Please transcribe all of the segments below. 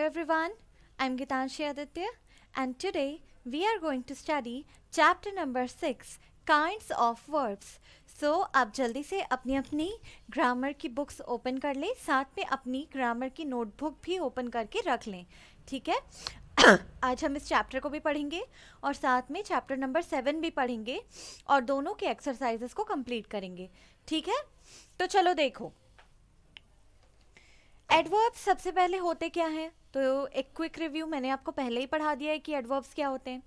everyone, I'm Gitanshi Aditya and today we are going to study chapter number 6 kinds of verbs. So आप जल्दी से अपनी अपनी grammar की बुक्स ओपन कर लें, साथ में अपनी ग्रामर की नोटबुक भी ओपन करके रख लें, ठीक है। आज हम इस चैप्टर को भी पढ़ेंगे और साथ में चैप्टर नंबर 7 भी पढ़ेंगे और दोनों के एक्सरसाइजेस को कंप्लीट करेंगे, ठीक है। तो चलो देखो, एडवर्ब्स सबसे पहले होते क्या हैं, तो एक क्विक रिव्यू मैंने आपको पहले ही पढ़ा दिया है कि एडवर्ब्स क्या होते हैं।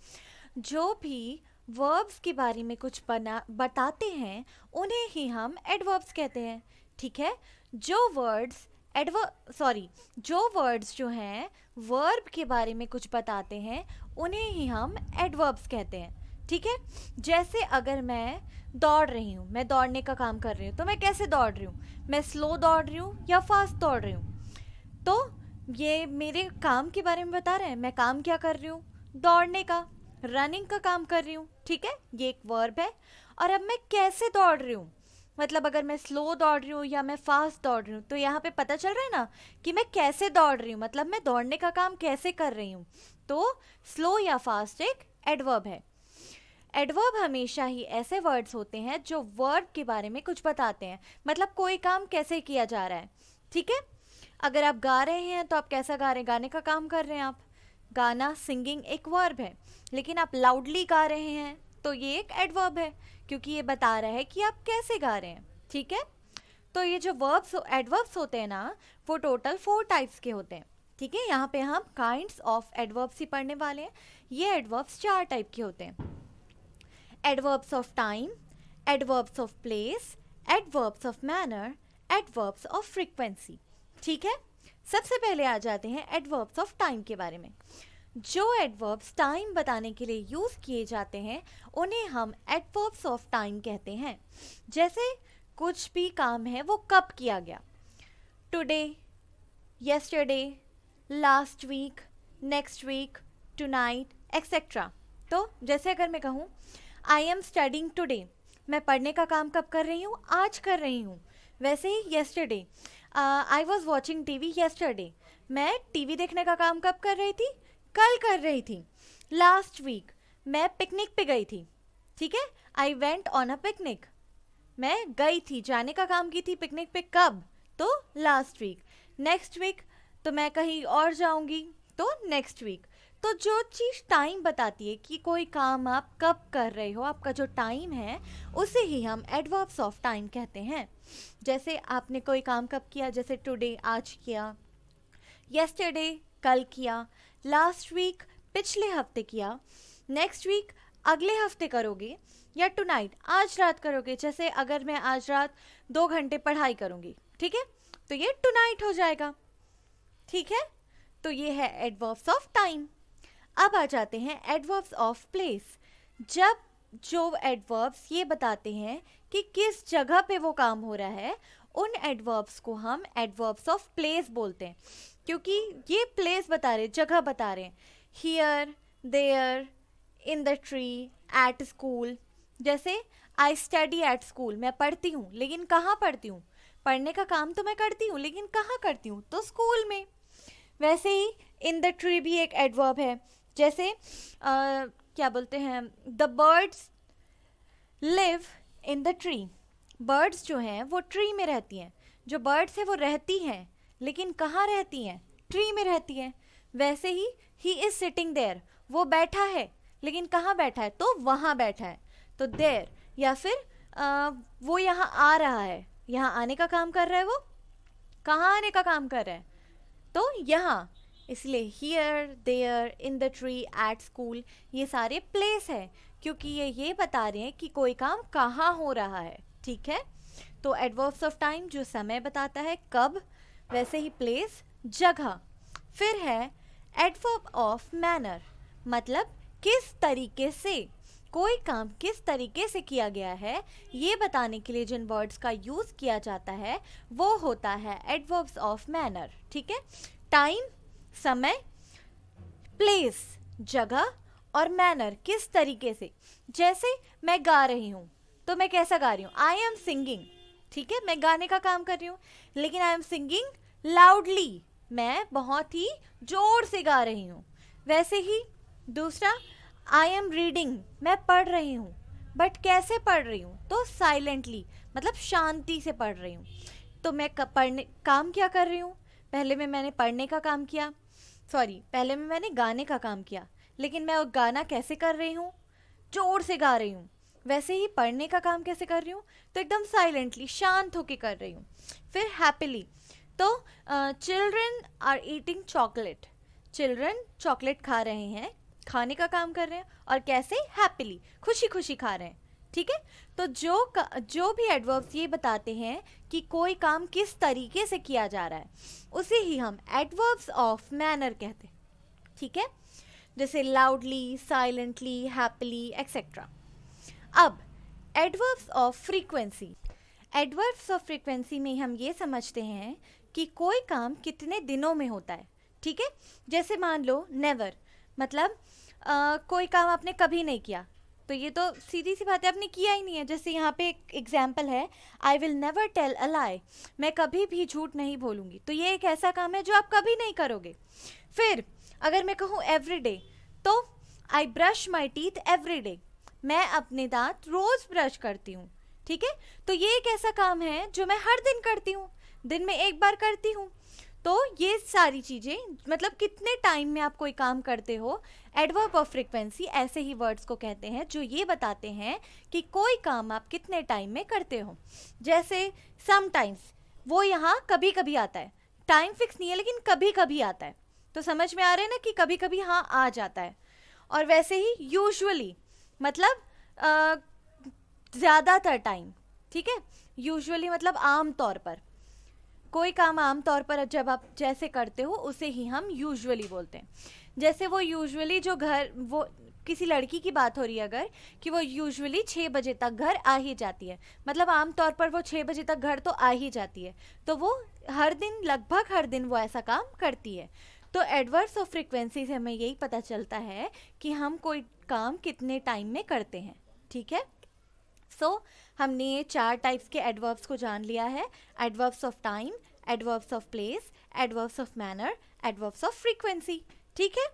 जो भी वर्ब्स के बारे में कुछ बताते हैं उन्हें ही हम एडवर्ब्स कहते हैं, ठीक है। जो वर्ड्स जो हैं वर्ब के बारे में कुछ बताते हैं उन्हें ही हम एडवर्ब्स कहते हैं, ठीक है। जैसे अगर मैं दौड़ रही हूँ, मैं दौड़ने का काम कर रही हूँ, तो मैं कैसे दौड़ रही हूँ, मैं स्लो दौड़ रही हूँ या फास्ट दौड़ रही हूँ, तो ये मेरे काम के बारे में बता रहे हैं। मैं काम क्या कर रही हूँ, दौड़ने का, रनिंग का काम कर रही हूँ, ठीक है, ये एक वर्ब है। और अब मैं कैसे दौड़ रही हूँ, मतलब अगर मैं स्लो दौड़ रही हूँ या मैं फास्ट दौड़ रही हूँ, तो यहाँ पे पता चल रहा है ना कि मैं कैसे दौड़ रही हूँ, मतलब मैं दौड़ने का काम कैसे कर रही हूँ। तो स्लो या फास्ट एक एडवर्ब है। एडवर्ब हमेशा ही ऐसे वर्ड्स होते हैं जो वर्ब के बारे में कुछ बताते हैं, मतलब कोई काम कैसे किया जा रहा है, ठीक है। अगर आप गा रहे हैं तो आप कैसा गा रहे हैं, गाने का काम कर रहे हैं आप, गाना सिंगिंग एक वर्ब है। लेकिन आप लाउडली गा रहे हैं तो ये एक एडवर्ब है, क्योंकि ये बता रहा है कि आप कैसे गा रहे हैं, ठीक है। तो ये जो वर्ब्स एडवर्ब्स होते हैं ना, वो टोटल 4 टाइप्स के होते हैं, ठीक है। यहाँ पे हम काइंड्स ऑफ एडवर्ब्स ही पढ़ने वाले हैं। ये एडवर्ब्स 4 टाइप के होते हैं। Adverbs of time, adverbs of place, adverbs of manner, adverbs of frequency, ठीक है। सबसे पहले आ जाते हैं एडवर्ब्स ऑफ टाइम के बारे में। जो एडवर्ब्स टाइम बताने के लिए यूज किए जाते हैं उन्हें हम एडवर्ब्स ऑफ टाइम कहते हैं। जैसे कुछ भी काम है वो कब किया गया, today, yesterday, last week, next week, tonight, etcetera. तो जैसे अगर मैं कहूँ आई एम स्टडिंग टुडे, मैं पढ़ने का काम कब कर रही हूँ, आज कर रही हूँ। वैसे ही yesterday, I was watching TV yesterday, मैं टीवी देखने का काम कब कर रही थी, कल कर रही थी। लास्ट वीक, मैं पिकनिक पे गई थी, ठीक है, I went on a picnic, मैं गई थी, जाने का काम की थी पिकनिक पे कब, तो लास्ट वीक। नेक्स्ट वीक, तो मैं कहीं और जाऊंगी, तो नेक्स्ट वीक। तो जो चीज़ टाइम बताती है कि कोई काम आप कब कर रहे हो, आपका जो टाइम है, उसे ही हम एडवर्ब्स ऑफ टाइम कहते हैं। जैसे आपने कोई काम कब किया, जैसे टुडे आज किया, यस्टरडे कल किया, लास्ट वीक पिछले हफ्ते किया, नेक्स्ट वीक अगले हफ्ते करोगे, या टुनाइट आज रात करोगे। जैसे अगर मैं आज रात 2 घंटे पढ़ाई करूँगी, ठीक है, तो ये टुनाइट हो जाएगा, ठीक है। तो ये है एडवर्ब्स ऑफ टाइम। अब आ जाते हैं एडवर्ब्स ऑफ प्लेस। जब जो एडवर्ब्स ये बताते हैं कि किस जगह पे वो काम हो रहा है, उन एडवर्ब्स को हम एडवर्ब्स ऑफ प्लेस बोलते हैं, क्योंकि ये प्लेस बता रहे, जगह बता रहे हैं। Here, there, in the tree, at school. जैसे आई स्टडी एट स्कूल, मैं पढ़ती हूँ, लेकिन कहाँ पढ़ती हूँ, पढ़ने का काम तो मैं करती हूँ, लेकिन कहाँ करती हूँ, तो स्कूल में। वैसे ही इन द ट्री भी एक एडवर्ब है। जैसे क्या बोलते हैं, the birds live in the tree, birds जो हैं वो ट्री में रहती हैं। जो बर्ड्स हैं वो रहती हैं, लेकिन कहाँ रहती हैं, ट्री में रहती हैं। वैसे ही इज सिटिंग देयर, वो बैठा है, लेकिन कहाँ बैठा है, तो वहाँ बैठा है, तो देयर। या फिर वो यहाँ आ रहा है, यहाँ आने का काम कर रहा है, वो कहाँ आने का काम कर रहा है, तो यहाँ। इसलिए here, there, in the tree, at school, ये सारे प्लेस है, क्योंकि ये बता रहे हैं कि कोई काम कहाँ हो रहा है, ठीक है। तो एडवर्ब्स ऑफ टाइम जो समय बताता है, कब, वैसे ही प्लेस, जगह। फिर है एडवर्ब ऑफ मैनर, मतलब किस तरीके से, कोई काम किस तरीके से किया गया है, ये बताने के लिए जिन वर्ड्स का यूज़ किया जाता है वो होता है एडवर्ब्स ऑफ मैनर, ठीक है। टाइम समय, प्लेस जगह, और मैनर किस तरीके से। जैसे मैं गा रही हूँ, तो मैं कैसा गा रही हूँ, आई एम सिंगिंग, ठीक है, मैं गाने का काम कर रही हूँ, लेकिन आई एम सिंगिंग लाउडली, मैं बहुत ही जोर से गा रही हूँ। वैसे ही दूसरा, आई एम रीडिंग, मैं पढ़ रही हूँ, बट कैसे पढ़ रही हूँ, तो साइलेंटली, मतलब शांति से पढ़ रही हूँ। तो मैं पढ़ने काम क्या कर रही हूँ, पहले में मैंने पढ़ने का काम किया, सॉरी पहले में मैंने गाने का काम किया, लेकिन मैं वो गाना कैसे कर रही हूँ, जोर से गा रही हूँ। वैसे ही पढ़ने का काम कैसे कर रही हूँ, तो एकदम साइलेंटली, शांत होके कर रही हूँ। फिर हैप्पीली, तो children are eating chocolate, children chocolate खा रहे हैं, खाने का काम कर रहे हैं, और कैसे, हैप्पीली, खुशी खुशी खा रहे हैं। ठीक है, तो जो भी एडवर्ब्स ये बताते हैं कि कोई काम किस तरीके से किया जा रहा है, उसे ही हम एडवर्ब्स ऑफ मैनर कहते हैं। ठीक है, जैसे लाउडली, साइलेंटली, हैप्पीली एक्सेट्रा। अब adverbs of frequency, adverbs of frequency में हम ये समझते हैं कि कोई काम कितने दिनों में होता है। ठीक है, जैसे मान लो नेवर, मतलब कोई काम आपने कभी नहीं किया, तो ये तो सीधी सी बात है, आपने किया ही नहीं है। जैसे यहाँ पे एक एग्जाम्पल है, I will never tell a lie, मैं कभी भी झूठ नहीं बोलूँगी, तो ये एक ऐसा काम है जो आप कभी नहीं करोगे। फिर अगर मैं कहूँ एवरी डे, तो I brush my teeth every day, मैं अपने दांत रोज ब्रश करती हूँ। ठीक है, तो ये एक ऐसा काम है जो मैं हर दिन करती हूँ, दिन में एक बार करती हूँ। तो ये सारी चीज़ें, मतलब कितने टाइम में आप कोई काम करते हो, एडवर्ब ऑफ फ्रीक्वेंसी ऐसे ही वर्ड्स को कहते हैं जो ये बताते हैं कि कोई काम आप कितने टाइम में करते हो। जैसे समटाइम्स, वो यहाँ कभी कभी आता है, टाइम फिक्स नहीं है लेकिन कभी कभी आता है, तो समझ में आ रहा है ना कि कभी कभी हाँ आ जाता है। और वैसे ही यूजुअली, मतलब ज़्यादातर टाइम। ठीक है, यूजुअली मतलब आम तौर पर, कोई काम आम तौर पर जब आप जैसे करते हो उसे ही हम यूजुअली बोलते हैं। जैसे वो यूजुअली जो घर, वो किसी लड़की की बात हो रही है अगर, कि वो यूजुअली 6 बजे तक घर आ ही जाती है, मतलब आम तौर पर वो 6 बजे तक घर तो आ ही जाती है, तो वो हर दिन, लगभग हर दिन वो ऐसा काम करती है। तो एडवर्ब्स ऑफ फ्रीक्वेंसी से हमें यही पता चलता है कि हम कोई काम कितने टाइम में करते हैं। ठीक है, सो हमने ये 4 टाइप्स के एडवर्ब्स को जान लिया है, adverbs of time, adverbs of place, adverbs of manner, adverbs of frequency. ठीक है,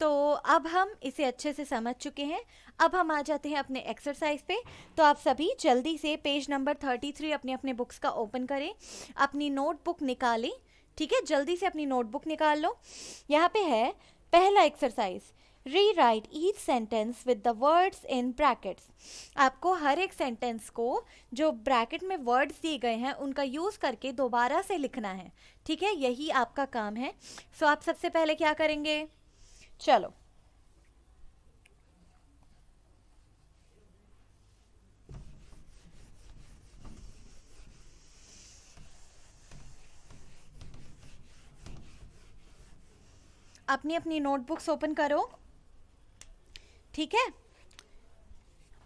तो अब हम इसे अच्छे से समझ चुके हैं। अब हम आ जाते हैं अपने एक्सरसाइज पे। तो आप सभी जल्दी से पेज नंबर 33 अपने अपने बुक्स का ओपन करें, अपनी नोटबुक निकालें। ठीक है, जल्दी से अपनी नोटबुक निकाल लो। यहाँ पे है पहला exercise, rewrite each sentence with the words in brackets. आपको हर एक सेंटेंस को जो ब्रैकेट में वर्ड्स दिए गए हैं उनका यूज़ करके दोबारा से लिखना है। ठीक है, यही आपका काम है। सो आप सबसे पहले क्या करेंगे, चलो अपनी अपनी नोटबुक्स ओपन करो। ठीक है,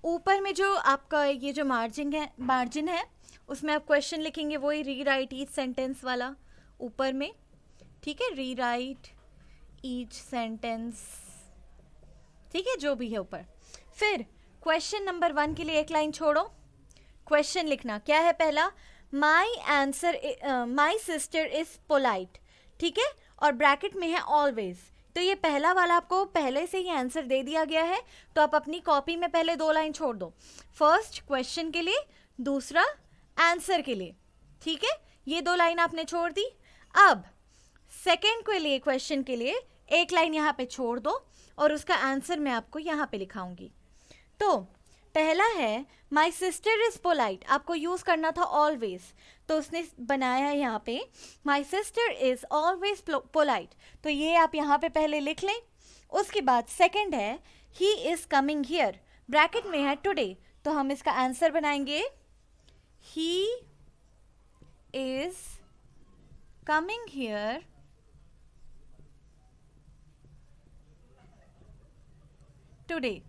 ऊपर में जो आपका ये जो मार्जिन है उसमें आप क्वेश्चन लिखेंगे, वही रीराइट ईच सेंटेंस वाला ऊपर में। ठीक है, रीराइट ईच सेंटेंस, ठीक है, जो भी है ऊपर। फिर क्वेश्चन नंबर 1 के लिए एक लाइन छोड़ो, क्वेश्चन लिखना क्या है पहला, माई सिस्टर इज पोलाइट। ठीक है, और ब्रैकेट में है ऑलवेज, तो ये पहला वाला आपको पहले से ही आंसर दे दिया गया है, तो आप अपनी कॉपी में पहले 2 लाइन छोड़ दो, फर्स्ट क्वेश्चन के लिए, दूसरा आंसर के लिए। ठीक है, ये 2 लाइन आपने छोड़ दी। अब सेकेंड के लिए, क्वेश्चन के लिए एक लाइन यहाँ पे छोड़ दो और उसका आंसर मैं आपको यहाँ पे लिखाऊंगी। तो पहला है माई सिस्टर इज पोलाइट, आपको यूज करना था ऑलवेज, तो उसने बनाया है यहाँ पे my sister is always polite, तो ये आप यहाँ पे पहले लिख लें। उसके बाद सेकंड है he is coming here, bracket में है टुडे, तो हम इसका आंसर बनाएंगे he is coming here today,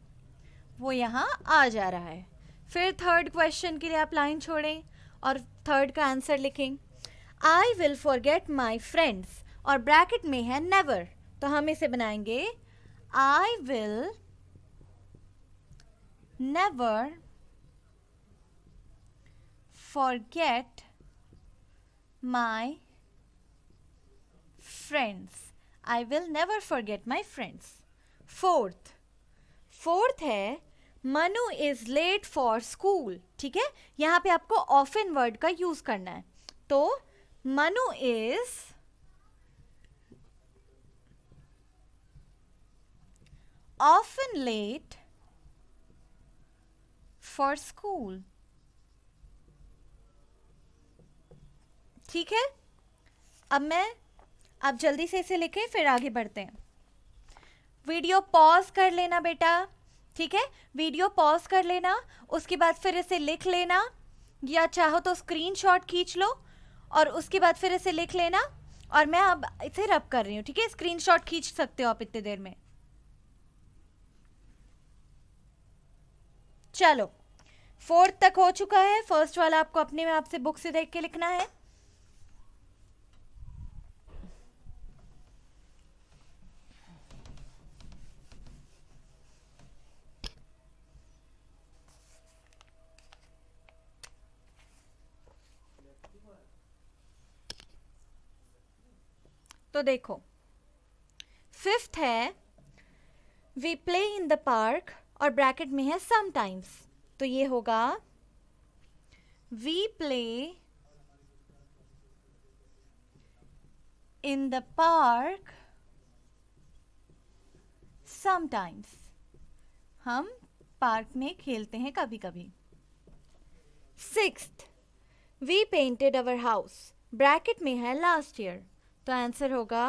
वो यहाँ आ जा रहा है। फिर थर्ड क्वेश्चन के लिए आप लाइन छोड़ें और थर्ड का आंसर लिखें, I will forget my friends, और ब्रैकेट में है नेवर, तो हम इसे बनाएंगे I will never forget my friends. I will never forget my friends. Fourth है Manu is late for school. ठीक है, यहां पे आपको ऑफन वर्ड का यूज करना है. तो Manu is often late for school. ठीक है, अब आप जल्दी से इसे लिखें, फिर आगे बढ़ते हैं. वीडियो पॉज कर लेना बेटा. ठीक है, वीडियो पॉज कर लेना, उसके बाद फिर इसे लिख लेना, या चाहो तो स्क्रीनशॉट खींच लो और उसके बाद फिर इसे लिख लेना. और मैं अब इसे रब कर रही हूँ. ठीक है, स्क्रीनशॉट खींच सकते हो आप इतनी देर में. चलो, फोर्थ तक हो चुका है. फर्स्ट वाला आपको अपने में आपसे बुक से देख के लिखना है. तो देखो, फिफ्थ है we play in the park और ब्रैकेट में है समटाइम्स. तो ये होगा we play in the park sometimes. हम पार्क में खेलते हैं कभी कभी. Sixth, we painted our house. Bracket में है लास्ट ईयर. तो आंसर होगा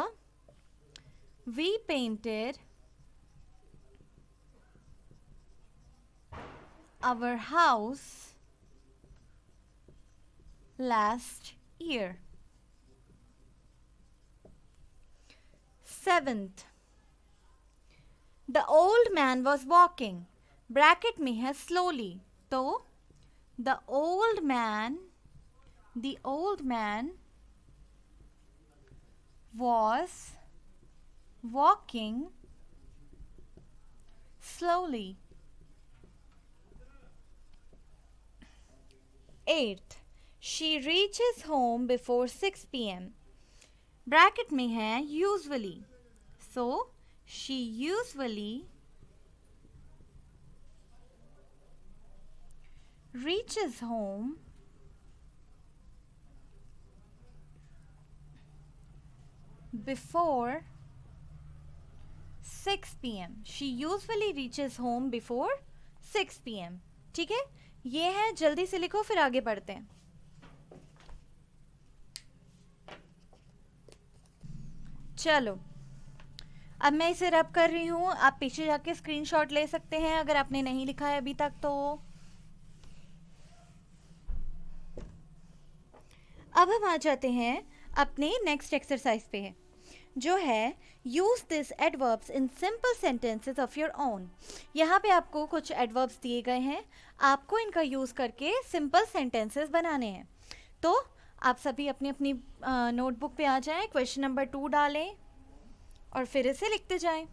we painted our house last year. Seventh, the old man was walking. Bracket में है slowly. तो the old man was walking slowly. Eighth, she reaches home before 6 p.m. Bracket में है usually. So she usually reaches home before 6 p.m. She usually reaches home before 6 p.m. ठीक है, ये है. जल्दी से लिखो, फिर आगे बढ़ते हैं. चलो, अब मैं इसे रब कर रही हूं. आप पीछे जाके स्क्रीनशॉट ले सकते हैं अगर आपने नहीं लिखा है अभी तक. तो अब हम आ जाते हैं अपने नेक्स्ट एक्सरसाइज पे, है जो है use this adverbs in simple sentences of your own. यहाँ पे आपको कुछ एडवर्ब्स दिए गए हैं, आपको इनका यूज करके सिंपल सेंटेंसेस बनाने हैं. तो आप सभी अपनी अपनी नोटबुक पे आ जाएं, क्वेश्चन नंबर 2 डालें और फिर इसे लिखते जाएं.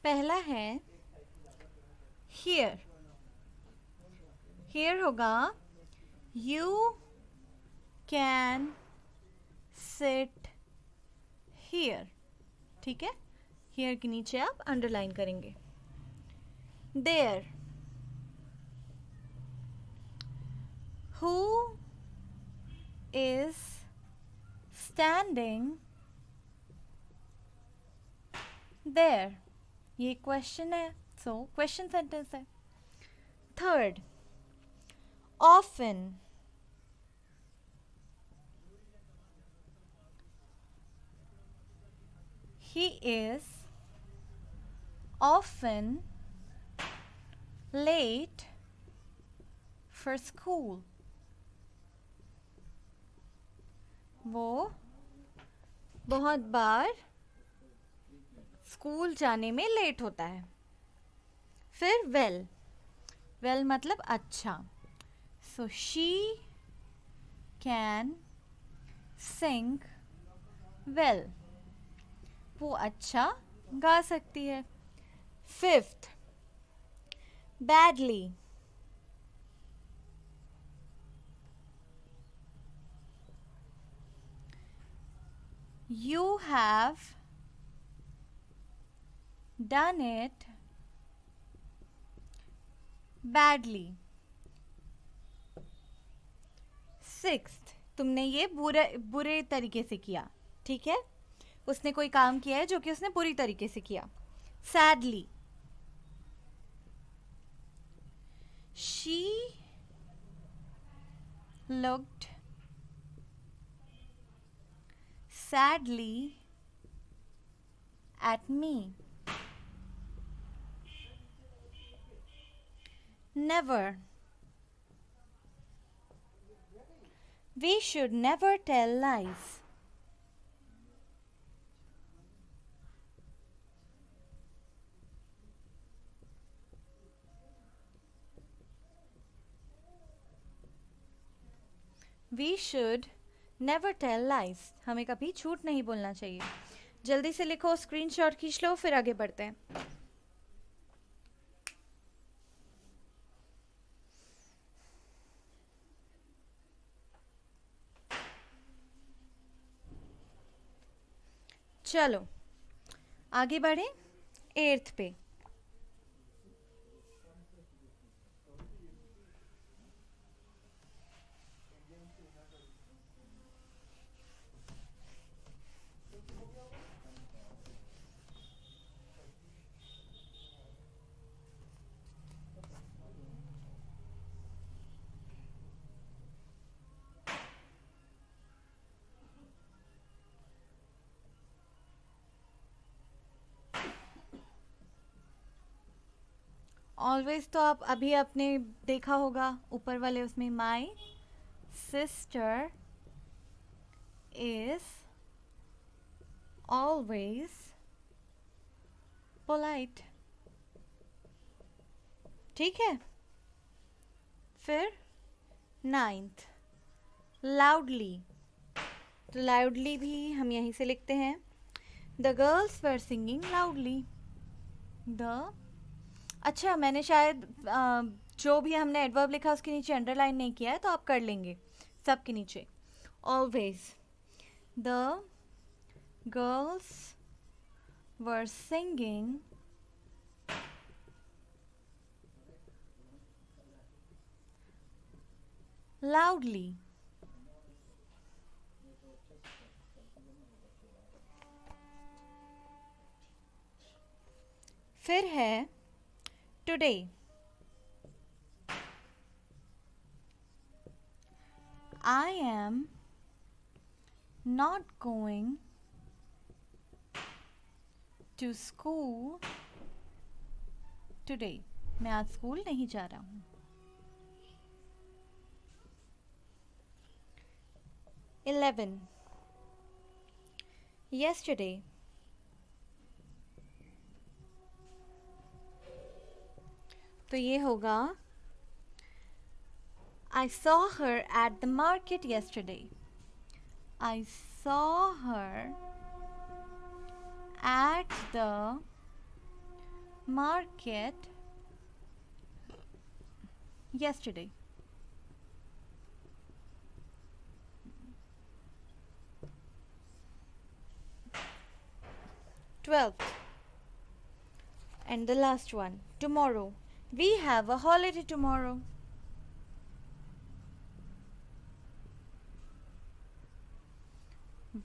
पहला है हियर. हियर होगा यू कैन सिट हियर. ठीक है, हियर के नीचे आप अंडरलाइन करेंगे. There, who is standing there. ये क्वेश्चन है, सो क्वेश्चन सेंटेंस है. Third, often. He is often late for school. वो बहुत बार स्कूल जाने में लेट होता है। फिर वेल, वेल मतलब अच्छा। So she can sing well, वो अच्छा गा सकती है। Fifth, badly, you have done it badly. Sixth, तुमने ये बुरे तरीके से किया। ठीक है, उसने कोई काम किया है जो कि उसने बुरी तरीके से किया। Sadly, she looked sadly at me. Never, we should never tell lies. We should never tell lies. हमें कभी झूठ नहीं बोलना चाहिए। जल्दी से लिखो, स्क्रीनशॉट खींच लो, फिर आगे बढ़ते हैं। चलो आगे बढ़े 8th पे। ऑलवेज तो आप अभी आपने देखा होगा ऊपर वाले उसमें, my sister is always polite. ठीक है, फिर 9th, लाउडली। तो लाउडली भी हम यहीं से लिखते हैं, the girls were singing loudly. The, अच्छा मैंने शायद जो भी हमने एडवर्ब लिखा उसके नीचे अंडरलाइन नहीं किया है, तो आप कर लेंगे सबके नीचे। Always, the girls were singing loudly. फिर है today. I am not going to school today. मैं आज स्कूल नहीं जा रहा हूँ। 11, yesterday. तो ये होगा, I saw her at the market yesterday. I saw her at the market yesterday. 12th and the last one, tomorrow. We have a holiday tomorrow.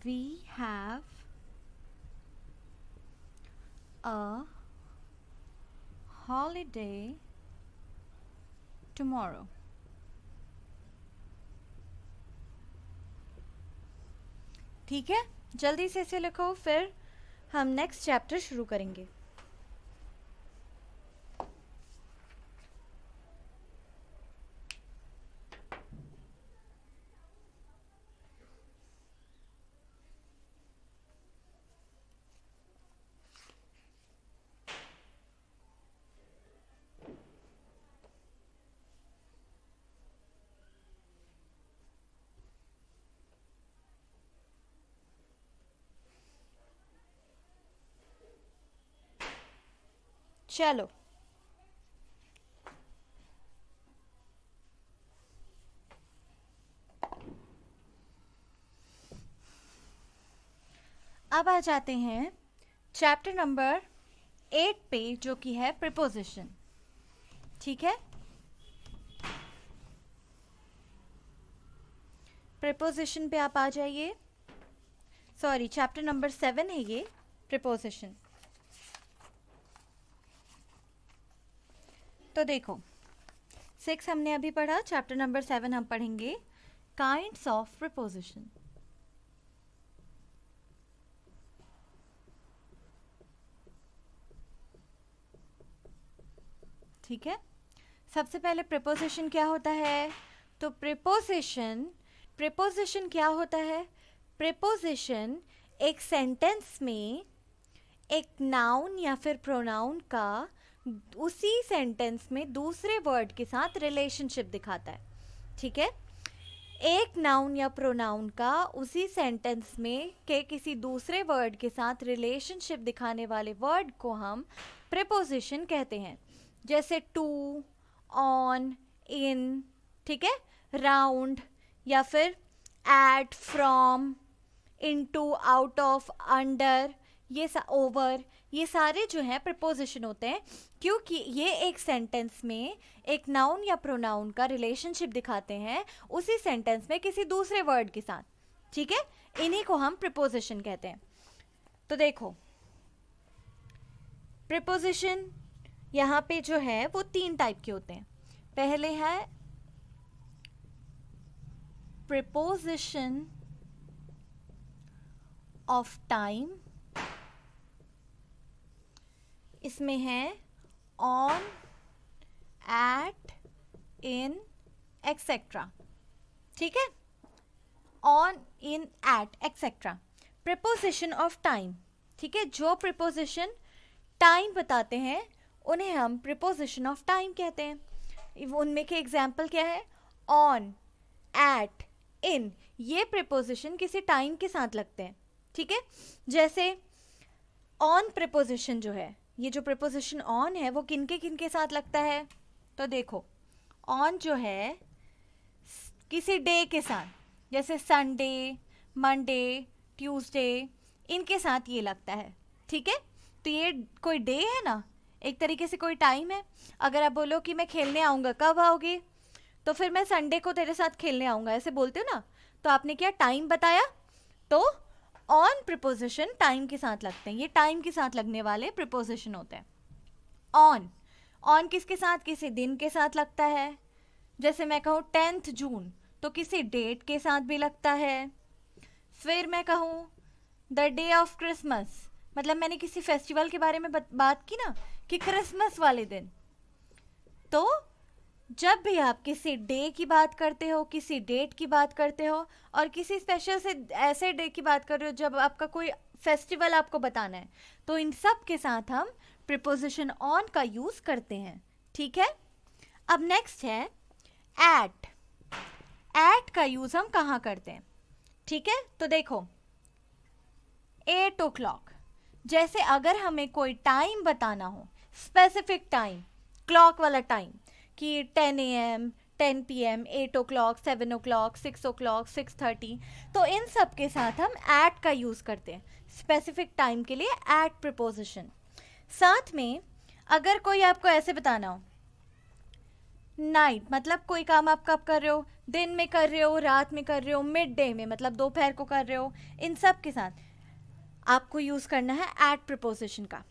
We have a holiday tomorrow. ठीक है, जल्दी से इसे लिखो, फिर हम नेक्स्ट चैप्टर शुरू करेंगे। चलो अब आ जाते हैं चैप्टर नंबर 8 पे, जो कि है प्रीपोजिशन। ठीक है, प्रीपोजिशन पे आप आ जाइए। सॉरी, चैप्टर नंबर 7 है ये, प्रीपोजिशन। तो देखो, 6 हमने अभी पढ़ा, चैप्टर नंबर 7 हम पढ़ेंगे काइंड्स ऑफ प्रीपोजिशन। ठीक है, सबसे पहले प्रीपोजिशन क्या होता है? तो प्रीपोजिशन क्या होता है? प्रीपोजिशन एक सेंटेंस में एक नाउन या फिर प्रोनाउन का उसी सेंटेंस में दूसरे वर्ड के साथ रिलेशनशिप दिखाता है। ठीक है, एक नाउन या प्रोनाउन का उसी सेंटेंस में के किसी दूसरे वर्ड के साथ रिलेशनशिप दिखाने वाले वर्ड को हम प्रीपोजिशन कहते हैं। जैसे टू, ऑन, इन, ठीक है, राउंड, या फिर at, from, into, out of, under, ये ओवर, ये सारे जो हैं प्रीपोजिशन होते हैं, क्योंकि ये एक सेंटेंस में एक नाउन या प्रोनाउन का रिलेशनशिप दिखाते हैं उसी सेंटेंस में किसी दूसरे वर्ड के साथ। ठीक है, इन्हीं को हम प्रीपोजिशन कहते हैं। तो देखो, प्रीपोजिशन यहाँ पे जो है वो 3 टाइप के होते हैं। पहले है प्रीपोजिशन ऑफ टाइम, इसमें है ऑन, एट, इन, एक्सेट्रा। ठीक है, on, in, at, etcetera, preposition of time. ठीक है, जो प्रीपोजिशन टाइम बताते हैं उन्हें हम प्रीपोजिशन ऑफ टाइम कहते हैं। उनमें के एग्जाम्पल क्या है? ऑन, एट, इन, ये प्रीपोजिशन किसी टाइम के साथ लगते हैं। ठीक है, जैसे ऑन प्रीपोजिशन जो है, ये जो प्रीपोजिशन ऑन है वो किनके साथ लगता है? तो देखो, ऑन जो है किसी डे के साथ, जैसे संडे, मंडे, ट्यूसडे, इनके साथ ये लगता है। ठीक है, तो ये कोई डे है ना, एक तरीके से कोई टाइम है। अगर आप बोलो कि मैं खेलने आऊँगा, कब आओगे? तो फिर मैं संडे को तेरे साथ खेलने आऊँगा, ऐसे बोलते हो ना, तो आपने क्या टाइम बताया। तो ऑन प्रीपोजिशन टाइम के साथ लगते हैं, ये टाइम के साथ लगने वाले प्रीपोजिशन होते हैं। ऑन किसके साथ? किसी दिन के साथ लगता है। जैसे मैं कहूँ 10th जून, तो किसी डेट के साथ भी लगता है। फिर मैं कहूँ द डे ऑफ क्रिसमस, मतलब मैंने किसी फेस्टिवल के बारे में बात की ना, कि क्रिसमस वाले दिन। तो जब भी आप किसी डे की बात करते हो, किसी डेट की बात करते हो, और किसी स्पेशल से ऐसे डे की बात कर रहे हो जब आपका कोई फेस्टिवल आपको बताना है, तो इन सब के साथ हम प्रीपोजिशन ऑन का यूज करते हैं। ठीक है, अब नेक्स्ट है एट। एट का यूज हम कहाँ करते हैं? ठीक है, तो देखो 8 o'clock, जैसे अगर हमें कोई टाइम बताना हो, स्पेसिफिक टाइम, क्लॉक वाला टाइम, कि 10 AM, 10 PM, 8 o'clock, 7 o'clock, 6 o'clock, 6:30, तो इन सब के साथ हम एट का यूज़ करते हैं स्पेसिफिक टाइम के लिए, एट प्रीपोजिशन। साथ में अगर कोई आपको ऐसे बताना हो, नाइट, मतलब कोई काम आप कब कर रहे हो, दिन में कर रहे हो, रात में कर रहे हो, मिड डे में, मतलब दोपहर को कर रहे हो, इन सब के साथ आपको यूज़ करना है एट प्रीपोजिशन का।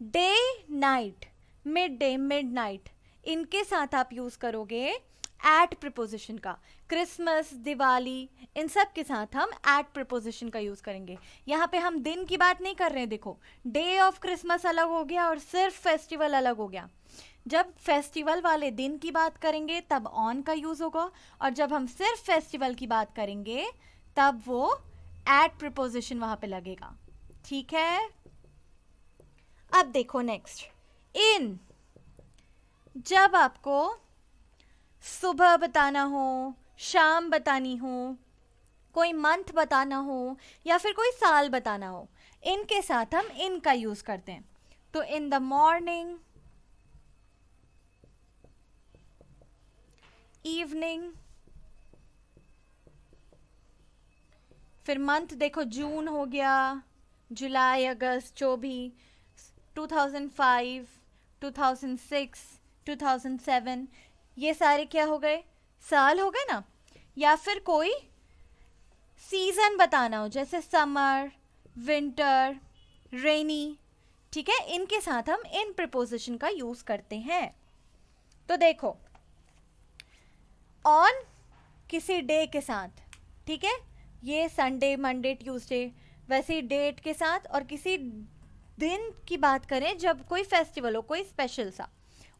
Day, night, mid day, mid night, इनके साथ आप यूज़ करोगे एट प्रीपोजिशन का। क्रिसमस, दिवाली, इन सब के साथ हम एट प्रीपोजिशन का यूज़ करेंगे। यहाँ पे हम दिन की बात नहीं कर रहे हैं। देखो, डे ऑफ क्रिसमस अलग हो गया और सिर्फ फेस्टिवल अलग हो गया। जब फेस्टिवल वाले दिन की बात करेंगे तब ऑन का यूज़ होगा, और जब हम सिर्फ फेस्टिवल की बात करेंगे तब वो एट प्रीपोजिशन वहाँ पे लगेगा। ठीक है, अब देखो नेक्स्ट, इन। जब आपको सुबह बताना हो, शाम बतानी हो, कोई मंथ बताना हो, या फिर कोई साल बताना हो, इनके साथ हम इन का यूज़ करते हैं। तो इन द मॉर्निंग, इवनिंग, फिर मंथ देखो जून हो गया, जुलाई, अगस्त, जो भी, 2005, 2006, 2007, ये सारे क्या हो गए, साल हो गए ना। या फिर कोई सीजन बताना हो, जैसे समर, विंटर, रेनी, ठीक है, इनके साथ हम इन प्रीपोजिशन का यूज करते हैं। तो देखो, ऑन किसी डे के साथ, ठीक है, ये संडे, मंडे, ट्यूसडे, वैसे ही डेट के साथ, और किसी दिन की बात करें जब कोई फेस्टिवल हो, कोई स्पेशल सा,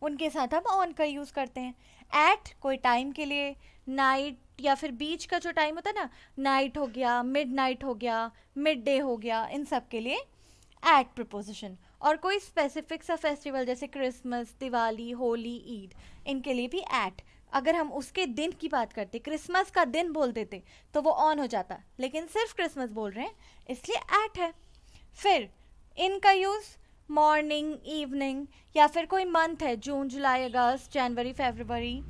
उनके साथ हम ऑन का यूज़ करते हैं। एट कोई टाइम के लिए, नाइट या फिर बीच का जो टाइम होता है ना, नाइट हो गया, मिड नाइट हो गया, मिड डे हो गया, इन सब के लिए एट प्रीपोजिशन। और कोई स्पेसिफिक सा फेस्टिवल जैसे क्रिसमस, दिवाली, होली, ईद, इनके लिए भी एट। अगर हम उसके दिन की बात करते, क्रिसमस का दिन बोल देते, तो वो ऑन हो जाता, लेकिन सिर्फ क्रिसमस बोल रहे हैं इसलिए एट है। फिर इनका यूज़ मॉर्निंग, इवनिंग, या फिर कोई मंथ है, जून, जुलाई, अगस्त, जनवरी, फरवरी,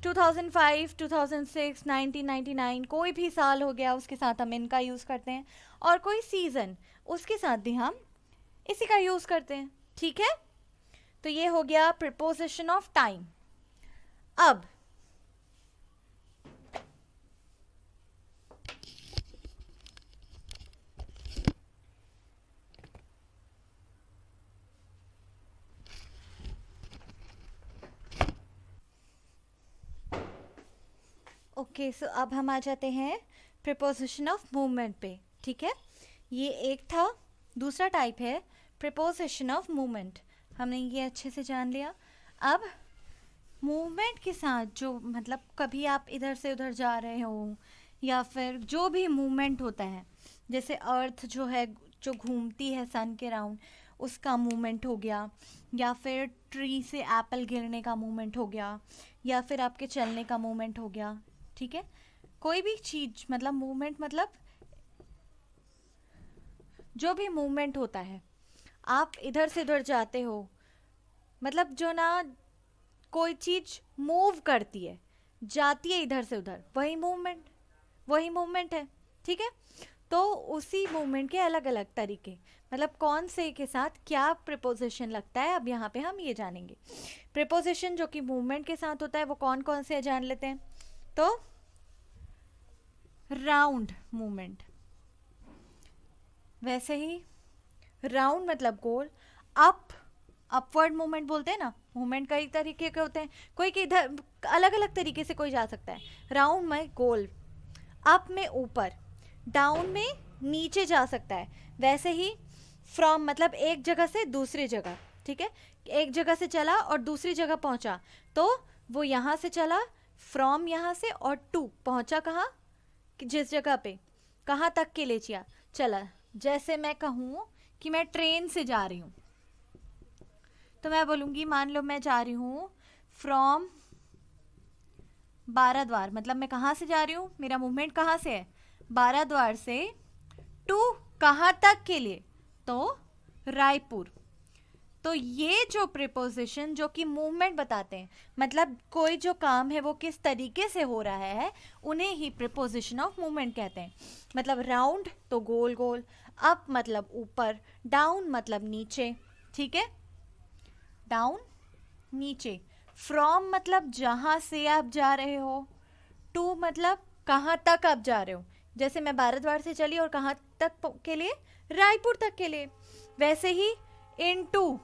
2005, 2006, 1999, कोई भी साल हो गया, उसके साथ हम इनका यूज़ करते हैं। और कोई सीज़न, उसके साथ भी हम इसी का यूज़ करते हैं, ठीक है। तो ये हो गया प्रीपोजिशन ऑफ टाइम। अब ओके, सो अब हम आ जाते हैं प्रीपोजिशन ऑफ मूवमेंट पे, ठीक है। ये एक था, दूसरा टाइप है प्रीपोजिशन ऑफ मूवमेंट, हमने ये अच्छे से जान लिया। अब मूवमेंट के साथ जो, मतलब कभी आप इधर से उधर जा रहे हो, या फिर जो भी मूवमेंट होता है, जैसे अर्थ जो है, जो घूमती है सन के राउंड, उसका मूवमेंट हो गया, या फिर ट्री से एप्पल गिरने का मूवमेंट हो गया, या फिर आपके चलने का मूवमेंट हो गया, ठीक है। कोई भी चीज़, मतलब मूवमेंट, मतलब जो भी मूवमेंट होता है, आप इधर से उधर जाते हो, मतलब जो ना, कोई चीज़ मूव करती है, जाती है इधर से उधर, वही मूवमेंट है, ठीक है। तो उसी मूवमेंट के अलग अलग तरीके, मतलब कौन से के साथ क्या प्रीपोजिशन लगता है, अब यहाँ पे हम ये जानेंगे। प्रीपोजिशन जो कि मूवमेंट के साथ होता है वो कौन कौन से जान लेते हैं। तो राउंड मूवमेंट, वैसे ही राउंड मतलब गोल। अपवर्ड मूवमेंट बोलते हैं ना, मूवमेंट कई तरीके के होते हैं, कोई के इधर अलग अलग तरीके से कोई जा सकता है। राउंड में गोल, अप में ऊपर, डाउन में नीचे जा सकता है। वैसे ही फ्रॉम मतलब एक जगह से दूसरी जगह, ठीक है, एक जगह से चला और दूसरी जगह पहुंचा, तो वो यहाँ से चला फ्रॉम यहाँ से, और टू पहुंचा कहाँ, जिस जगह पे, कहाँ तक के लिए चला। जैसे मैं कहूँ कि मैं ट्रेन से जा रही हूँ, तो मैं बोलूँगी, मान लो मैं जा रही हूँ फ्रॉम बाराद्वार, मतलब मैं कहाँ से जा रही हूँ, मेरा मूवमेंट कहाँ से है, बाराद्वार से, टू कहाँ तक के लिए, तो रायपुर। तो ये जो प्रीपोजिशन जो कि मूवमेंट बताते हैं, मतलब कोई जो काम है वो किस तरीके से हो रहा है, उन्हें ही प्रीपोजिशन ऑफ मूवमेंट कहते हैं। मतलब राउंड तो गोल गोल, अप मतलब ऊपर, डाउन मतलब नीचे, ठीक है, डाउन नीचे, फ्रॉम मतलब जहाँ से आप जा रहे हो, टू मतलब कहाँ तक आप जा रहे हो, जैसे मैं बाराद्वार से चली और कहाँ तक के लिए, रायपुर तक के लिए। वैसे ही इनटू,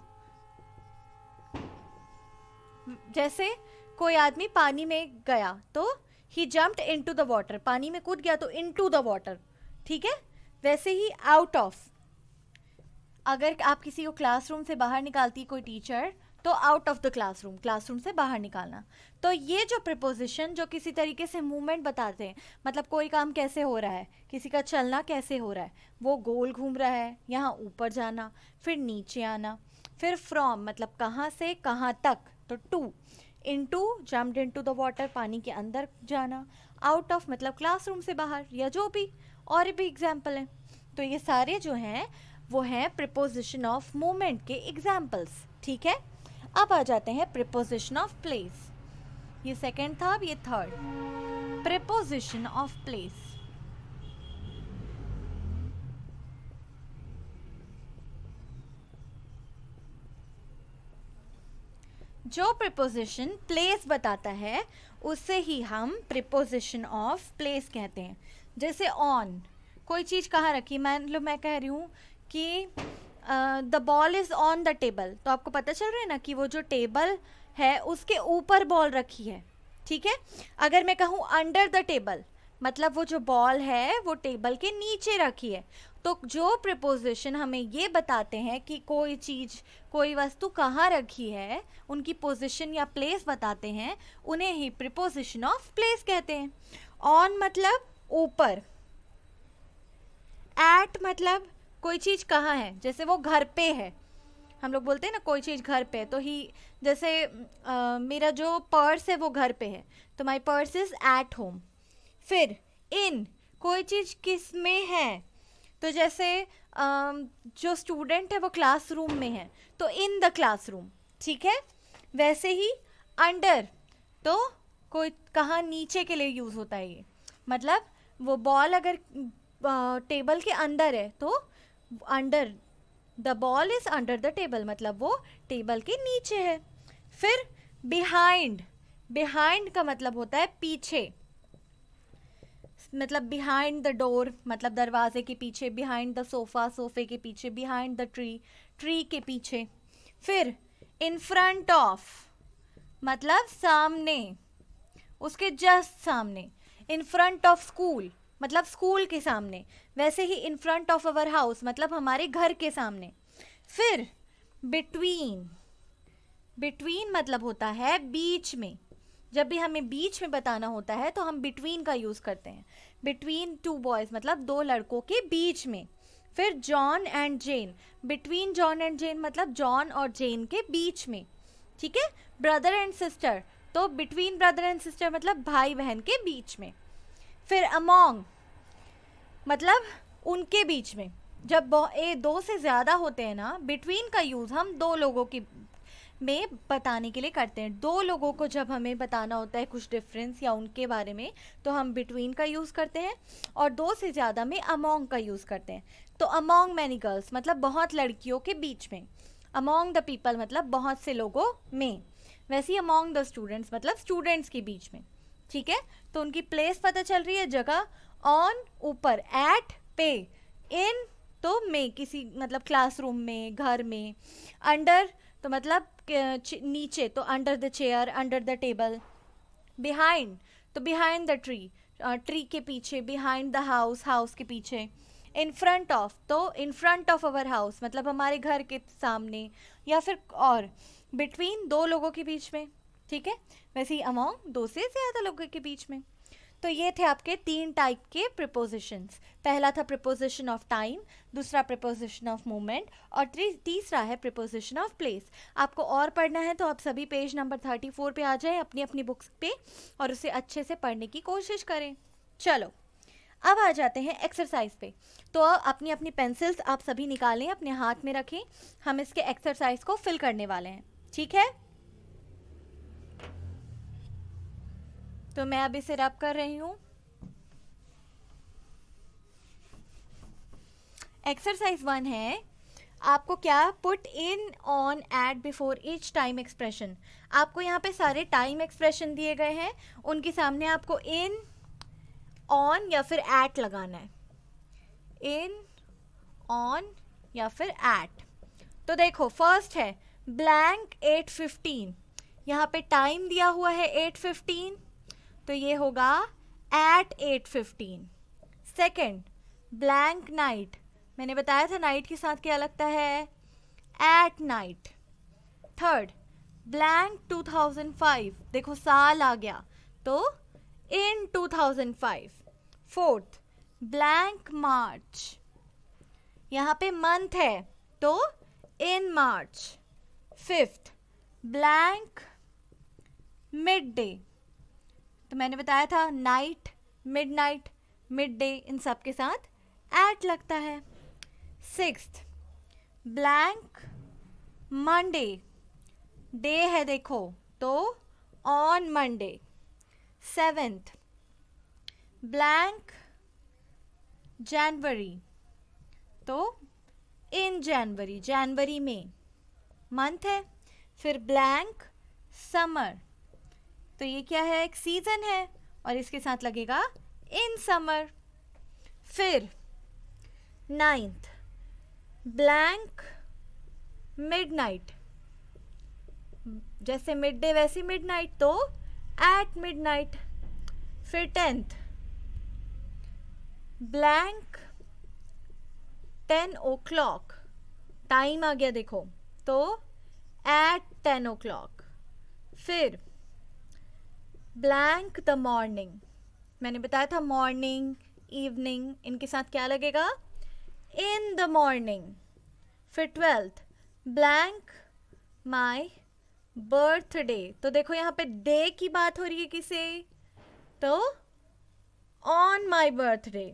जैसे कोई आदमी पानी में गया तो ही जम्प्ड इनटू द वाटर, पानी में कूद गया तो इनटू द वाटर, ठीक है। वैसे ही आउट ऑफ, अगर आप किसी को क्लासरूम से बाहर निकालती कोई टीचर, तो out of the classroom, classroom से बाहर निकालना। तो ये जो प्रीपोजिशन जो किसी तरीके से मूवमेंट बताते हैं, मतलब कोई काम कैसे हो रहा है, किसी का चलना कैसे हो रहा है, वो गोल घूम रहा है, यहाँ ऊपर जाना, फिर नीचे आना, फिर फ्रॉम मतलब कहाँ से कहाँ तक, तो to, into jumped into the water, पानी के अंदर जाना, आउट ऑफ मतलब क्लासरूम से बाहर, या जो भी और भी एग्जाम्पल हैं। तो ये सारे जो हैं वो हैं प्रीपोजिशन ऑफ मूवमेंट के एग्जाम्पल्स, ठीक है। अब आ जाते हैं प्रीपोजिशन ऑफ प्लेस। ये सेकंड था, अब ये थर्ड। Preposition of place. जो प्रीपोजिशन प्लेस बताता है उसे ही हम प्रीपोजिशन ऑफ प्लेस कहते हैं। जैसे ऑन, कोई चीज़ कहाँ रखी, मान लो मैं कह रही हूँ कि the ball is on the table, तो आपको पता चल रहा है ना कि वो जो टेबल है उसके ऊपर बॉल रखी है, ठीक है। अगर मैं कहूँ अंडर द टेबल, मतलब वो जो बॉल है वो टेबल के नीचे रखी है। तो जो प्रीपोजिशन हमें ये बताते हैं कि कोई चीज़, कोई वस्तु कहाँ रखी है, उनकी पोजीशन या प्लेस बताते हैं, उन्हें ही प्रीपोजिशन ऑफ प्लेस कहते हैं। ऑन मतलब ऊपर, एट मतलब कोई चीज़ कहाँ है, जैसे वो घर पे है, हम लोग बोलते हैं ना कोई चीज़ घर पे, तो ही जैसे मेरा जो पर्स है वो घर पे है, तो माई पर्स इज़ एट होम। फिर इन, कोई चीज़ किस में है, तो जैसे जो स्टूडेंट है वो क्लासरूम में है, तो इन द क्लासरूम, ठीक है। वैसे ही अंडर, तो कोई कहाँ नीचे के लिए यूज़ होता है ये, मतलब वो बॉल अगर टेबल के अंदर है तो under, the ball is under the table, मतलब वो टेबल के नीचे है। फिर बिहाइंड, बिहाइंड का मतलब होता है पीछे, मतलब बिहाइंड द डोर मतलब दरवाजे के पीछे, बिहाइंड द सोफ़ा सोफ़े के पीछे, बिहाइंड द ट्री ट्री के पीछे। फिर इन फ्रंट ऑफ मतलब सामने, उसके जस्ट सामने। इन फ्रंट ऑफ स्कूल मतलब स्कूल के सामने, वैसे ही in front of our house मतलब हमारे घर के सामने। फिर बिटवीन, बिटवीन मतलब होता है बीच में, जब भी हमें बीच में बताना होता है तो हम बिटवीन का यूज़ करते हैं। बिटवीन टू बॉयज़ मतलब दो लड़कों के बीच में। फिर John and Jane, between John and Jane मतलब जॉन और जेन के बीच में, ठीक है। ब्रदर एंड सिस्टर, तो बिटवीन ब्रदर एंड सिस्टर मतलब भाई बहन के बीच में। फिर अमोंग मतलब उनके बीच में, जब दो से ज़्यादा होते हैं ना, बिटवीन का यूज़ हम दो लोगों की में बताने के लिए करते हैं। दो लोगों को जब हमें बताना होता है कुछ डिफरेंस या उनके बारे में, तो हम बिटवीन का यूज़ करते हैं, और दो से ज़्यादा में अमोंग का यूज़ करते हैं। तो अमोंग मैनी गर्ल्स मतलब बहुत लड़कियों के बीच में। अमोंग द पीपल मतलब बहुत से लोगों में। वैसे ही अमोंग द स्टूडेंट्स मतलब स्टूडेंट्स के बीच में, ठीक है। तो उनकी प्लेस पता चल रही है, जगह। ऑन ऊपर, एट पे, इन तो में किसी मतलब क्लासरूम में, घर में। अंडर तो मतलब नीचे, तो under the chair, under the table. Behind तो बिहाइंड द ट्री, ट्री के पीछे। बिहाइंड द हाउस, हाउस के पीछे। इन फ्रंट ऑफ तो इन फ्रंट ऑफ अवर हाउस मतलब हमारे घर के सामने, या फिर और बिटवीन दो लोगों के बीच में, ठीक है। वैसे ही अमोंग दो से ज़्यादा लोगों के बीच में। तो ये थे आपके तीन टाइप के प्रीपोजिशंस। पहला था प्रीपोजिशन ऑफ टाइम, दूसरा प्रीपोजिशन ऑफ मोमेंट, और तीसरा है प्रीपोजिशन ऑफ प्लेस। आपको और पढ़ना है तो आप सभी पेज नंबर 34 पे आ जाएं अपनी अपनी बुक्स पे, और उसे अच्छे से पढ़ने की कोशिश करें। चलो अब आ जाते हैं एक्सरसाइज पे। तो अपनी अपनी पेंसिल्स आप सभी निकालें, अपने हाथ में रखें। हम इसके एक्सरसाइज को फिल करने वाले हैं, ठीक है। तो मैं अब इसे रब कर रही हूँ। एक्सरसाइज 1 है, आपको क्या, put in, on, at before each time expression. आपको यहाँ पे सारे टाइम एक्सप्रेशन दिए गए हैं, उनके सामने आपको इन, ऑन या फिर एट लगाना है। इन, ऑन या फिर एट। तो देखो फर्स्ट है ब्लैंक 8:15, यहाँ पे टाइम दिया हुआ है 8:15, तो ये होगा एट 8:15। सेकेंड ब्लैंक नाइट, मैंने बताया था नाइट के साथ क्या लगता है, एट नाइट। थर्ड ब्लैंक 2005, देखो साल आ गया तो इन 2005। फोर्थ ब्लैंक मार्च, यहाँ पे मंथ है तो इन मार्च। फिफ्थ ब्लैंक मिड डे, तो मैंने बताया था नाइट, मिडनाइट, मिड डे, इन सब के साथ एट लगता है। सिक्स्थ ब्लैंक मंडे, डे है देखो तो ऑन मंडे. 7th ब्लैंक जनवरी, तो इन जनवरी, जनवरी में मंथ है. फिर ब्लैंक समर, तो ये क्या है, एक सीजन है और इसके साथ लगेगा इन समर. फिर 9th ब्लैंक मिडनाइट, जैसे मिड डे वैसे मिडनाइट, तो एट मिडनाइट. फिर 10th ब्लैंक 10 o'clock, टाइम आ गया देखो, तो एट 10 o'clock. फिर ब्लैंक द मॉर्निंग, मैंने बताया था मॉर्निंग इवनिंग इनके साथ क्या लगेगा, इन द मॉर्निंग. फिर 12th ब्लैंक माई बर्थडे, तो देखो यहाँ पे डे की बात हो रही है किसे, तो ऑन माई बर्थडे.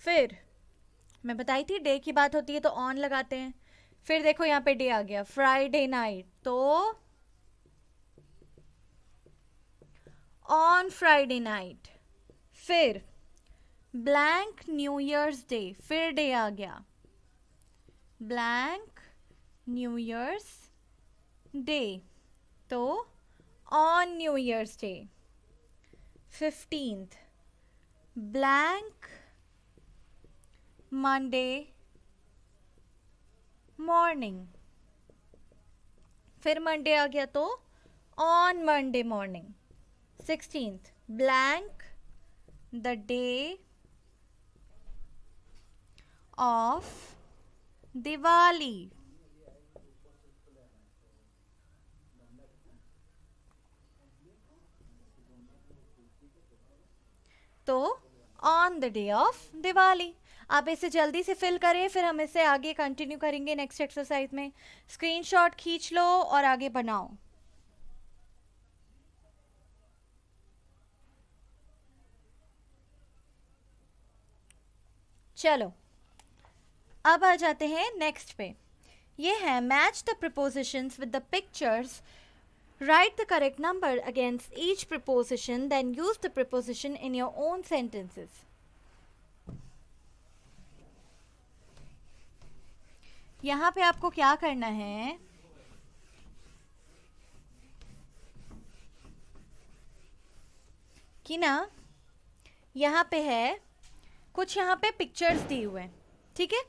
फिर मैं बताई थी डे की बात होती है तो ऑन लगाते हैं. फिर देखो यहाँ पे डे आ गया, फ्राइडे नाइट, तो ऑन फ्राइडे नाइट. फिर ब्लैंक न्यू ईयर्स डे, फिर डे आ गया, ब्लैंक न्यू ईयर्स डे, तो on New Year's Day. 15th blank Monday morning, फिर मंडे आ गया तो on Monday morning. 16th blank the day of Diwali, तो on the day of Diwali. आप इसे जल्दी से फिल करें, फिर हम इसे आगे कंटिन्यू करेंगे नेक्स्ट एक्सरसाइज में. स्क्रीनशॉट खींच लो और आगे बनाओ. चलो अब आ जाते हैं नेक्स्ट पे. ये है match the prepositions with the pictures, write the correct number against each preposition, then use the preposition in your own sentences. यहाँ पे आपको क्या करना है, कि ना यहाँ पे है कुछ, यहाँ पे पिक्चर्स दिए हुए हैं, ठीक है.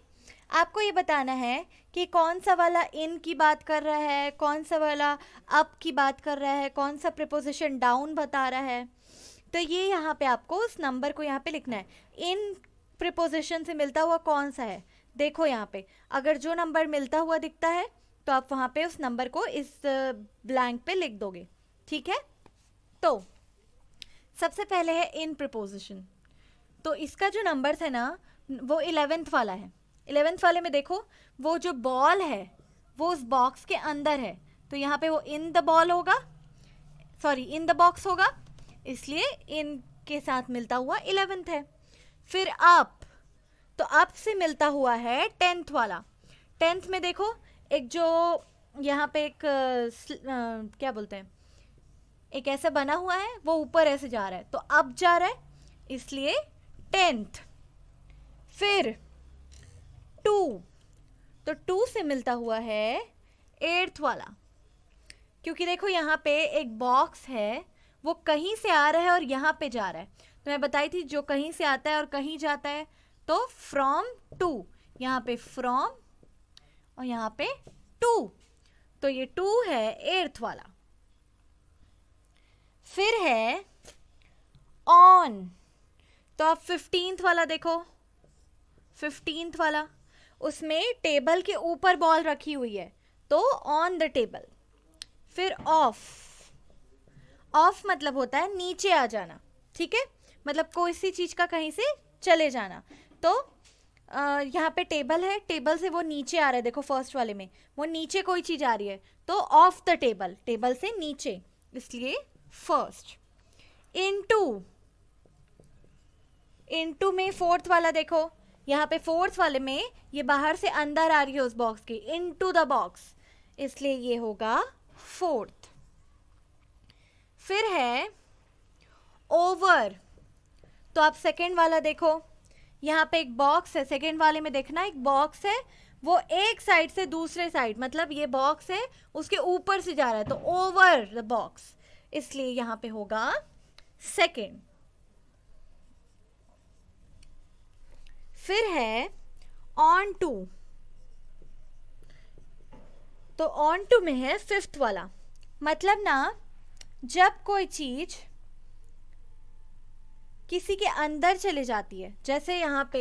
आपको ये बताना है कि कौन सा वाला इन की बात कर रहा है, कौन सा वाला अप की बात कर रहा है, कौन सा प्रीपोजिशन डाउन बता रहा है. तो ये यहाँ पे आपको उस नंबर को यहाँ पे लिखना है. इन प्रीपोजिशन से मिलता हुआ कौन सा है, देखो यहाँ पे अगर जो नंबर मिलता हुआ दिखता है तो आप वहाँ पे उस नंबर को इस ब्लैंक पे लिख दोगे, ठीक है. तो सबसे पहले है इन प्रीपोजिशन, तो इसका जो नंबर है ना वो 11th वाला है. 11th वाले में देखो वो जो बॉल है वो उस बॉक्स के अंदर है, तो यहाँ पे वो इन द बॉल होगा, सॉरी इन द बॉक्स होगा, इसलिए इन के साथ मिलता हुआ 11th है. फिर अप, तो अप से मिलता हुआ है 10th वाला. 10th में देखो एक जो यहाँ पे एक क्या बोलते हैं, एक ऐसा बना हुआ है वो ऊपर ऐसे जा रहा है, तो अप जा रहा है इसलिए 10th. फिर 2, तो 2 से मिलता हुआ है 8th वाला, क्योंकि देखो यहाँ पे एक बॉक्स है वो कहीं से आ रहा है और यहाँ पे जा रहा है, तो मैं बताई थी जो कहीं से आता है और कहीं जाता है, तो फ्रॉम टू, यहाँ पे फ्रॉम और यहाँ पे टू, तो ये 2 है 8th वाला. फिर है ऑन, तो आप 15th वाला देखो, 15th वाला उसमें टेबल के ऊपर बॉल रखी हुई है, तो ऑन द टेबल. फिर ऑफ, ऑफ मतलब होता है नीचे आ जाना, ठीक है, मतलब कोई सी चीज़ का कहीं से चले जाना. तो यहाँ पे टेबल है, टेबल से वो नीचे आ रहा है, देखो फर्स्ट वाले में वो नीचे कोई चीज़ आ रही है, तो ऑफ द टेबल, टेबल से नीचे, इसलिए फर्स्ट. इनटू, इनटू में 4th वाला देखो, यहाँ पे 4th वाले में ये बाहर से अंदर आ रही है उस बॉक्स की, इनटू द बॉक्स, इसलिए ये होगा 4th. फिर है ओवर। तो आप सेकेंड वाला देखो, यहाँ पे एक बॉक्स है, सेकेंड वाले में देखना एक बॉक्स है, वो एक साइड से दूसरे साइड, मतलब ये बॉक्स है उसके ऊपर से जा रहा है, तो ओवर द बॉक्स, इसलिए यहाँ पे होगा सेकेंड। फिर है ऑन टू। तो ऑन टू में है फिफ्थ वाला, मतलब ना जब कोई चीज किसी के अंदर चले जाती है, जैसे यहाँ पे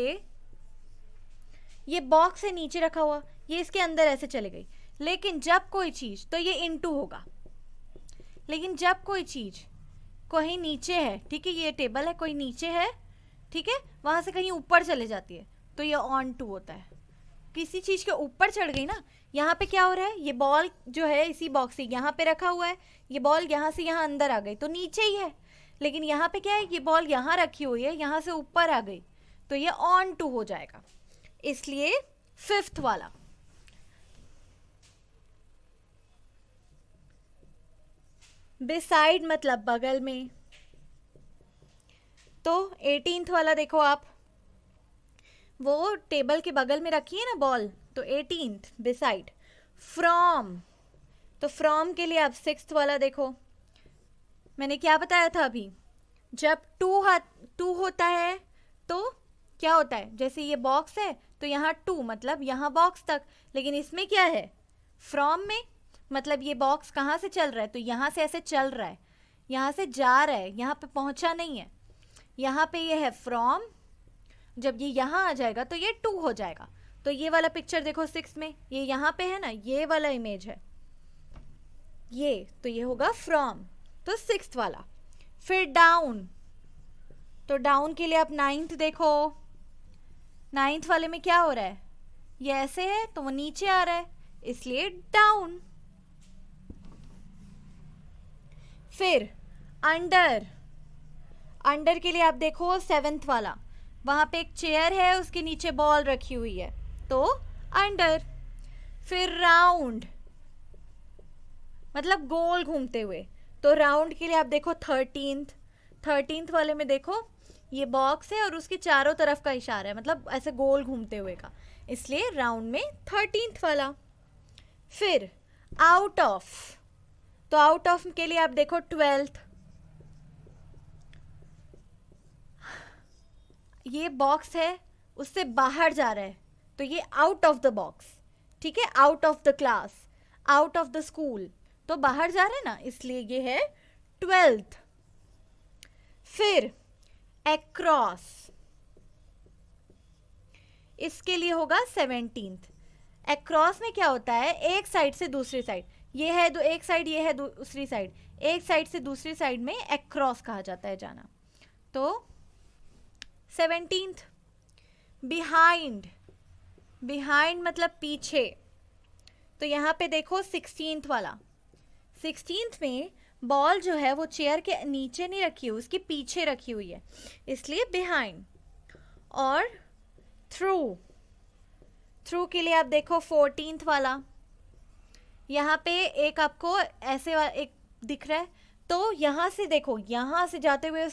ये बॉक्स है नीचे रखा हुआ, ये इसके अंदर ऐसे चले गई, लेकिन जब कोई चीज, तो ये इनटू होगा, लेकिन जब कोई चीज कहीं नीचे है, ठीक है, ये टेबल है, कोई नीचे है, ठीक है, वहां से कहीं ऊपर चले जाती है, तो ये ऑन टू होता है। किसी चीज के ऊपर चढ़ गई ना, यहाँ पे क्या हो रहा है, ये बॉल जो है इसी बॉक्स से यहाँ पे रखा हुआ है, ये बॉल यहाँ से यहाँ अंदर आ गई तो नीचे ही है, लेकिन यहाँ पे क्या है, ये बॉल यहाँ रखी हुई है, यहाँ से ऊपर आ गई, तो ये ऑन टू हो जाएगा, इसलिए फिफ्थ वाला। बिसाइड मतलब बगल में, तो 18th वाला देखो आप, वो टेबल के बगल में रखी है ना बॉल, तो 18th बिसाइड। फ्रॉम, तो फ्रॉम के लिए आप 6th वाला देखो, मैंने क्या बताया था अभी, जब टू होता है तो क्या होता है, जैसे ये बॉक्स है तो यहाँ टू मतलब यहाँ बॉक्स तक, लेकिन इसमें क्या है, फ्रॉम में मतलब ये बॉक्स कहाँ से चल रहा है, तो यहाँ से ऐसे चल रहा है, यहाँ से जा रहा है, यहाँ पे पहुँचा नहीं है, यहाँ पे ये है फ्रॉम, जब ये यहाँ आ जाएगा तो ये टू हो जाएगा। तो ये वाला पिक्चर देखो 6 में, ये यहाँ पे है ना, ये वाला इमेज है ये, तो ये होगा फ्रॉम, तो 6th वाला। फिर डाउन, तो डाउन के लिए आप 9th देखो, 9th वाले में क्या हो रहा है, ये ऐसे है तो वो नीचे आ रहा है, इसलिए डाउन। फिर अंडर, अंडर के लिए आप देखो 7th वाला, वहां पे एक चेयर है, उसके नीचे बॉल रखी हुई है, तो अंडर। फिर राउंड मतलब गोल घूमते हुए, तो राउंड के लिए आप देखो 13th वाले में देखो, ये बॉक्स है और उसके चारों तरफ का इशारा है, मतलब ऐसे गोल घूमते हुए का, इसलिए राउंड में 13th वाला। फिर आउट ऑफ, तो आउट ऑफ के लिए आप देखो 12th, ये बॉक्स है उससे बाहर जा रहा है, तो ये आउट ऑफ द बॉक्स, ठीक है, out of the class, out of the school, तो बाहर जा रहा है ना, इसलिए ये है 12th। फिर अक्रॉस, इसके लिए होगा 17th। अक्रॉस में क्या होता है, एक साइड से दूसरी साइड, ये है तो एक साइड, ये है दूसरी साइड, एक साइड से दूसरी साइड में अक्रॉस कहा जाता है जाना, तो 17th। बिहाइंड, बिहाइंड मतलब पीछे, तो यहाँ पे देखो 16th वाला, 16th में बॉल जो है वो चेयर के नीचे नहीं रखी हुई, उसके पीछे रखी हुई है, इसलिए बिहाइंड। और थ्रू, थ्रू के लिए आप देखो 14th वाला, यहाँ पे एक आपको ऐसे एक दिख रहा है, तो यहाँ से देखो, यहाँ से जाते हुए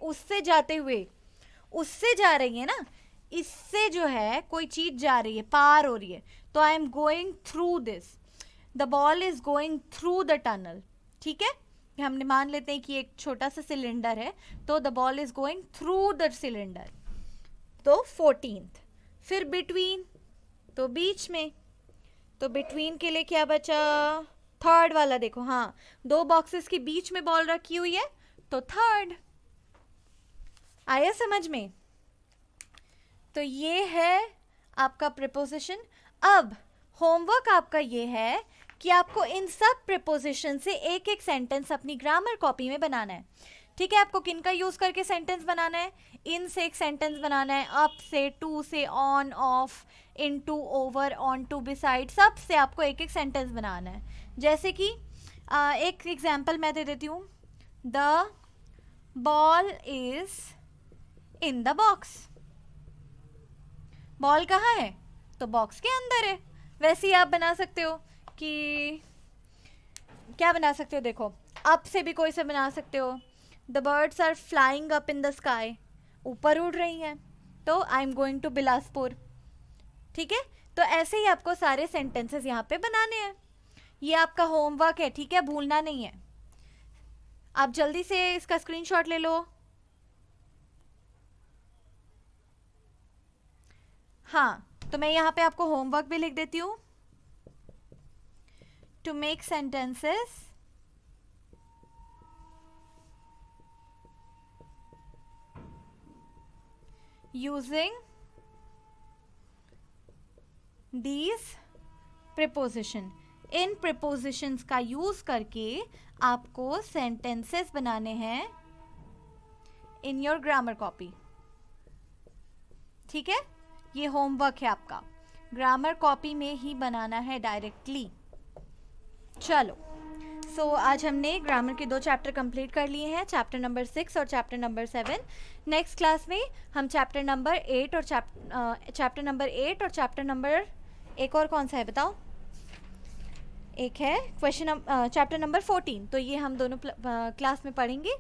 उससे जाते हुए, उससे जा रही है ना, इससे जो है कोई चीज जा रही है, पार हो रही है, तो I am going through this, the ball is going through the tunnel, ठीक है, हमने मान लेते हैं कि एक छोटा सा सिलेंडर है, तो the ball is going through the cylinder, तो 14th। फिर बिटवीन, तो बीच में, तो बिटवीन के लिए क्या बचा, 3rd वाला देखो, हाँ, दो बॉक्सेस के बीच में बॉल रखी हुई है, तो 3rd। आया समझ में, तो ये है आपका प्रीपोजिशन। अब होमवर्क आपका ये है कि आपको इन सब प्रीपोजिशन से एक एक सेंटेंस अपनी ग्रामर कॉपी में बनाना है, ठीक है। आपको किन का यूज करके सेंटेंस बनाना है, इन से एक सेंटेंस बनाना है, अप से, टू से, on, off, into, over, on to, beside, सब से आपको एक एक सेंटेंस बनाना है। जैसे कि एक एग्जांपल मैं दे देती हूँ, the ball is in the box, ball कहाँ है, तो बॉक्स के अंदर है। वैसे ही आप बना सकते हो कि क्या बना सकते हो, देखो अप से भी कोई से बना सकते हो, the birds are flying up in the sky, ऊपर उड़ रही हैं, तो I am going to Bilaspur. ठीक है, तो ऐसे ही आपको सारे सेंटेंसेस यहाँ पे बनाने हैं। ये आपका होमवर्क है, ठीक है, भूलना नहीं है। आप जल्दी से इसका स्क्रीनशॉट ले लो। हाँ, तो मैं यहाँ पे आपको होमवर्क भी लिख देती हूँ। To make sentences using these preposition, इन prepositions का यूज करके आपको सेंटेंसेस बनाने हैं इन योर ग्रामर कॉपी। ठीक है, ये होमवर्क है आपका, ग्रामर कॉपी में ही बनाना है डायरेक्टली। चलो, सो आज हमने ग्रामर के 2 चैप्टर कंप्लीट कर लिए हैं, चैप्टर नंबर 6 और चैप्टर नंबर 7। नेक्स्ट क्लास में हम चैप्टर नंबर 8 और चैप्टर नंबर एक और कौन सा है बताओ, एक है चैप्टर नंबर 14, तो ये हम दोनों क्लास में पढ़ेंगे।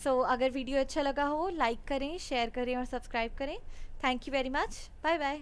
सो अगर वीडियो अच्छा लगा हो, लाइक करें, शेयर करें और सब्सक्राइब करें। Thank you very much, bye bye.